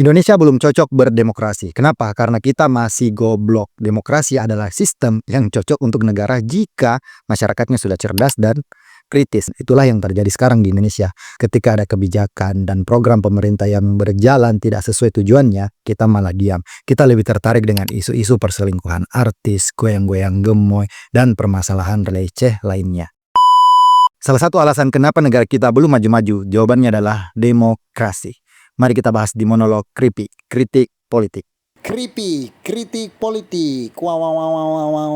Indonesia belum cocok berdemokrasi. Kenapa? Karena kita masih goblok. Demokrasi adalah sistem yang cocok untuk negara jika masyarakatnya sudah cerdas dan kritis. Itulah yang terjadi sekarang di Indonesia. Ketika ada kebijakan dan program pemerintah yang berjalan tidak sesuai tujuannya, kita malah diam. Kita lebih tertarik dengan isu-isu perselingkuhan artis, goyang-goyang gemoy, dan permasalahan receh lainnya. Salah satu alasan kenapa negara kita belum maju-maju, jawabannya adalah demokrasi. Mari kita bahas di monolog kritik politik. Kritik politik. Wow, wow, wow, wow, wow, wow.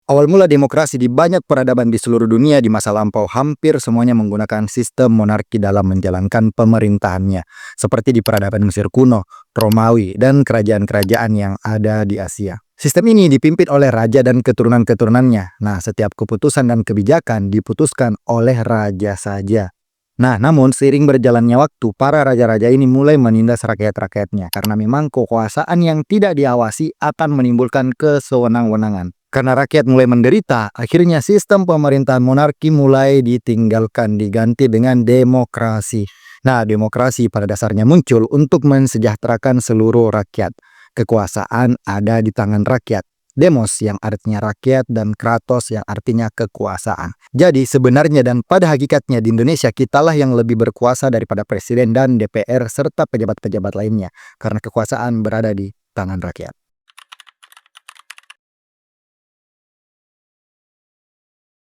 Awal mula demokrasi di banyak peradaban di seluruh dunia di masa lampau hampir semuanya menggunakan sistem monarki dalam menjalankan pemerintahannya. Seperti di peradaban Mesir kuno, Romawi, dan kerajaan-kerajaan yang ada di Asia. Sistem ini dipimpin oleh raja dan keturunan-keturunannya. Nah, setiap keputusan dan kebijakan diputuskan oleh raja saja. Nah, namun seiring berjalannya waktu, para raja-raja ini mulai menindas rakyat-rakyatnya karena memang kekuasaan yang tidak diawasi akan menimbulkan kesewenang-wenangan. Karena rakyat mulai menderita, akhirnya sistem pemerintahan monarki mulai ditinggalkan diganti dengan demokrasi. Nah, demokrasi pada dasarnya muncul untuk mensejahterakan seluruh rakyat. Kekuasaan ada di tangan rakyat. Demos yang artinya rakyat dan kratos yang artinya kekuasaan. Jadi sebenarnya dan pada hakikatnya di Indonesia kitalah yang lebih berkuasa daripada presiden dan DPR serta pejabat-pejabat lainnya. Karena kekuasaan berada di tangan rakyat.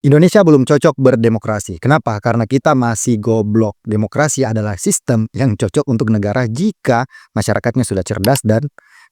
Indonesia belum cocok berdemokrasi. Kenapa? Karena kita masih goblok. Demokrasi adalah sistem yang cocok untuk negara jika masyarakatnya sudah cerdas dan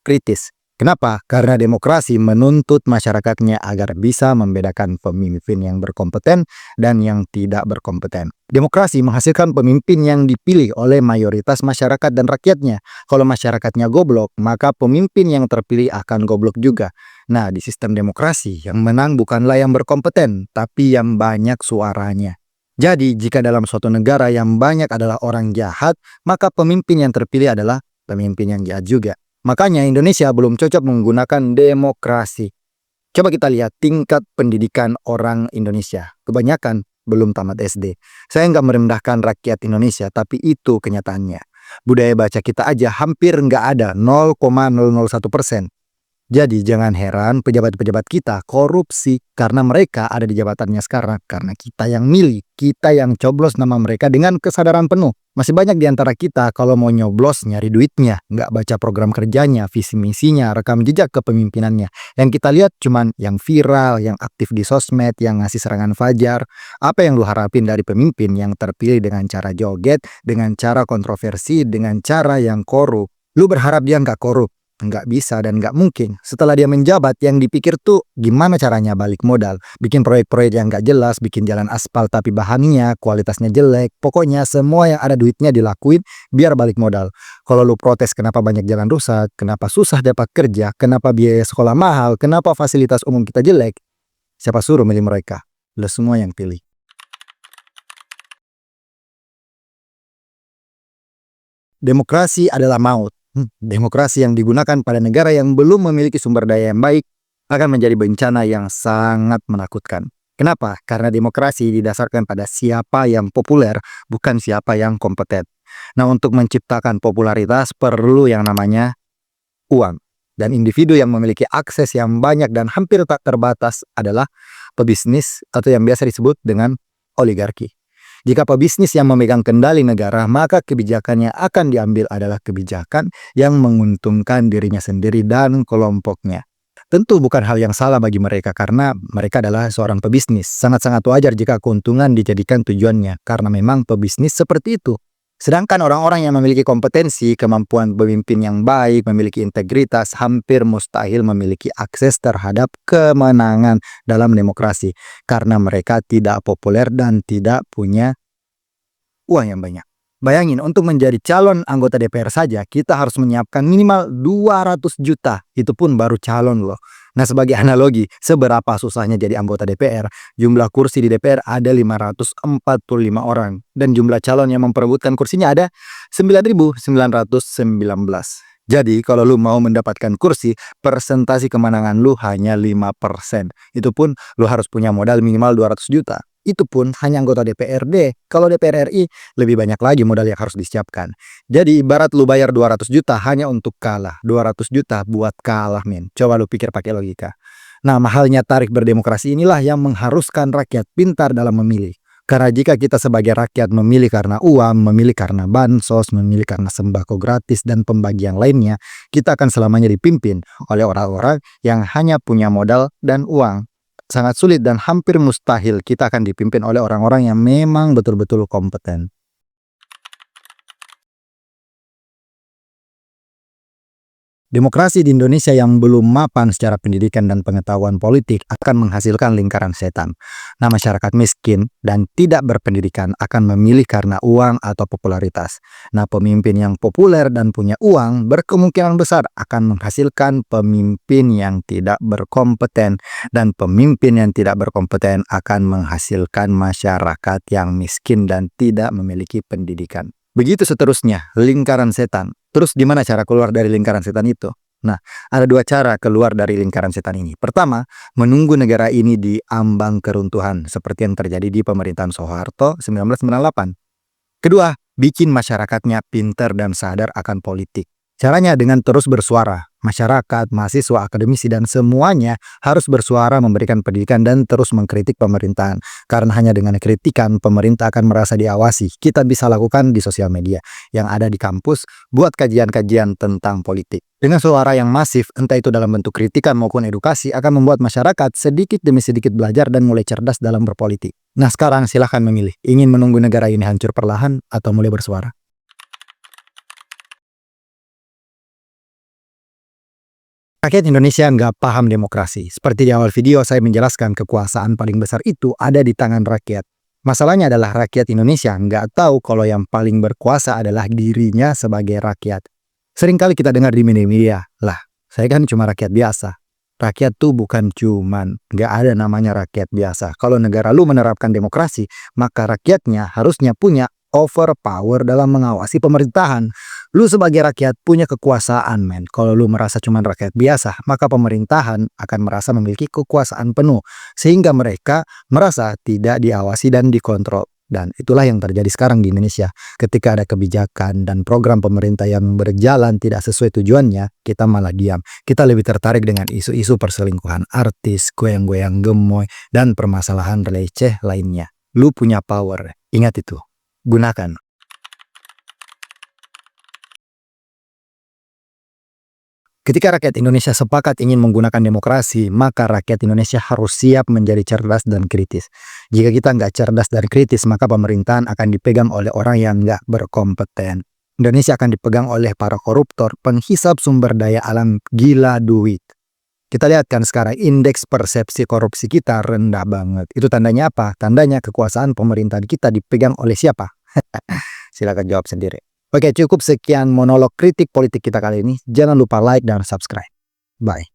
kritis. Kenapa? Karena demokrasi menuntut masyarakatnya agar bisa membedakan pemimpin yang berkompeten dan yang tidak berkompeten. Demokrasi menghasilkan pemimpin yang dipilih oleh mayoritas masyarakat dan rakyatnya. Kalau masyarakatnya goblok, maka pemimpin yang terpilih akan goblok juga. Nah, di sistem demokrasi yang menang bukanlah yang berkompeten, tapi yang banyak suaranya. Jadi, jika dalam suatu negara yang banyak adalah orang jahat, maka pemimpin yang terpilih adalah pemimpin yang jahat juga. Makanya Indonesia belum cocok menggunakan demokrasi. Coba kita lihat tingkat pendidikan orang Indonesia. Kebanyakan belum tamat SD. Saya nggak merendahkan rakyat Indonesia, tapi itu kenyataannya. Budaya baca kita aja hampir nggak ada, 0,001%. Jadi jangan heran pejabat-pejabat kita korupsi karena mereka ada di jabatannya sekarang. Karena kita yang milih, kita yang coblos nama mereka dengan kesadaran penuh. Masih banyak di antara kita kalau mau nyoblos nyari duitnya, nggak baca program kerjanya, visi misinya, rekam jejak kepemimpinannya. Yang kita lihat cuman yang viral, yang aktif di sosmed, yang ngasih serangan fajar. Apa yang lu harapin dari pemimpin yang terpilih dengan cara joget, dengan cara kontroversi, dengan cara yang korup? Lu berharap dia nggak korup? Nggak bisa dan nggak mungkin. Setelah dia menjabat, yang dipikir tuh gimana caranya balik modal. Bikin proyek-proyek yang nggak jelas, bikin jalan aspal tapi bahannya, kualitasnya jelek. Pokoknya semua yang ada duitnya dilakuin biar balik modal. Kalau lu protes kenapa banyak jalan rusak, kenapa susah dapat kerja, kenapa biaya sekolah mahal, kenapa fasilitas umum kita jelek, siapa suruh milih mereka? Lu semua yang pilih. Demokrasi adalah maut. Demokrasi yang digunakan pada negara yang belum memiliki sumber daya yang baik akan menjadi bencana yang sangat menakutkan. Kenapa? Karena demokrasi didasarkan pada siapa yang populer, bukan siapa yang kompeten. Nah, untuk menciptakan popularitas perlu yang namanya uang. Dan individu yang memiliki akses yang banyak dan hampir tak terbatas adalah pebisnis atau yang biasa disebut dengan oligarki. Jika pebisnis yang memegang kendali negara, maka kebijakannya akan diambil adalah kebijakan yang menguntungkan dirinya sendiri dan kelompoknya. Tentu bukan hal yang salah bagi mereka karena mereka adalah seorang pebisnis. Sangat-sangat wajar jika keuntungan dijadikan tujuannya karena memang pebisnis seperti itu. Sedangkan orang-orang yang memiliki kompetensi, kemampuan pemimpin yang baik, memiliki integritas, hampir mustahil memiliki akses terhadap kemenangan dalam demokrasi. Karena mereka tidak populer dan tidak punya uang yang banyak. Bayangin, untuk menjadi calon anggota DPR saja, kita harus menyiapkan minimal 200 juta. Itu pun baru calon loh. Nah, sebagai analogi, seberapa susahnya jadi anggota DPR, jumlah kursi di DPR ada 545 orang. Dan jumlah calon yang memperebutkan kursinya ada 9.919. Jadi kalau lu mau mendapatkan kursi, persentasi kemenangan lu hanya 5%. Itu pun lu harus punya modal minimal 200 juta. Itu pun hanya anggota DPRD. Kalau DPR RI, lebih banyak lagi modal yang harus disiapkan. Jadi ibarat lu bayar 200 juta hanya untuk kalah. 200 juta buat kalah, men. Coba lu pikir pakai logika. Nah, mahalnya tarikh berdemokrasi inilah yang mengharuskan rakyat pintar dalam memilih. Karena jika kita sebagai rakyat memilih karena uang, memilih karena bansos, memilih karena sembako gratis dan pembagian lainnya, kita akan selamanya dipimpin oleh orang-orang yang hanya punya modal dan uang. Sangat sulit dan hampir mustahil kita akan dipimpin oleh orang-orang yang memang betul-betul kompeten. Demokrasi di Indonesia yang belum mapan secara pendidikan dan pengetahuan politik akan menghasilkan lingkaran setan. Nah, masyarakat miskin dan tidak berpendidikan akan memilih karena uang atau popularitas. Nah, pemimpin yang populer dan punya uang berkemungkinan besar akan menghasilkan pemimpin yang tidak berkompeten. Dan pemimpin yang tidak berkompeten akan menghasilkan masyarakat yang miskin dan tidak memiliki pendidikan. Begitu seterusnya, lingkaran setan. Terus gimana cara keluar dari lingkaran setan itu? Nah, ada dua cara keluar dari lingkaran setan ini. Pertama, menunggu negara ini di ambang keruntuhan seperti yang terjadi di pemerintahan Soeharto 1998. Kedua, bikin masyarakatnya pintar dan sadar akan politik. Caranya dengan terus bersuara. Masyarakat, mahasiswa, akademisi, dan semuanya harus bersuara memberikan pendidikan dan terus mengkritik pemerintahan. Karena hanya dengan kritikan, pemerintah akan merasa diawasi. Kita bisa lakukan di sosial media yang ada di kampus, buat kajian-kajian tentang politik. Dengan suara yang masif, entah itu dalam bentuk kritikan maupun edukasi, akan membuat masyarakat sedikit demi sedikit belajar dan mulai cerdas dalam berpolitik. Nah, sekarang silahkan memilih. Ingin menunggu negara ini hancur perlahan atau mulai bersuara? Rakyat Indonesia nggak paham demokrasi. Seperti di awal video saya menjelaskan, kekuasaan paling besar itu ada di tangan rakyat. Masalahnya adalah rakyat Indonesia nggak tahu kalau yang paling berkuasa adalah dirinya sebagai rakyat. Seringkali kita dengar di media-media, lah saya kan cuma rakyat biasa. Rakyat tuh bukan cuman, nggak ada namanya rakyat biasa. Kalau negara lu menerapkan demokrasi, maka rakyatnya harusnya punya overpower dalam mengawasi pemerintahan. Lu sebagai rakyat punya kekuasaan, men. Kalau lu merasa cuma rakyat biasa, maka pemerintahan akan merasa memiliki kekuasaan penuh. Sehingga mereka merasa tidak diawasi dan dikontrol. Dan itulah yang terjadi sekarang di Indonesia. Ketika ada kebijakan dan program pemerintah yang berjalan tidak sesuai tujuannya, kita malah diam. Kita lebih tertarik dengan isu-isu perselingkuhan artis, goyang-goyang gemoy, dan permasalahan receh lainnya. Lu punya power, ingat itu. Gunakan. Ketika rakyat Indonesia sepakat ingin menggunakan demokrasi, maka rakyat Indonesia harus siap menjadi cerdas dan kritis. Jika kita nggak cerdas dan kritis, maka pemerintahan akan dipegang oleh orang yang nggak berkompeten. Indonesia akan dipegang oleh para koruptor, penghisap sumber daya alam gila duit. Kita lihat kan sekarang indeks persepsi korupsi kita rendah banget. Itu tandanya apa? Tandanya kekuasaan pemerintahan kita dipegang oleh siapa? Silakan jawab sendiri. Oke, cukup sekian monolog kritik politik kita kali ini. Jangan lupa like dan subscribe. Bye.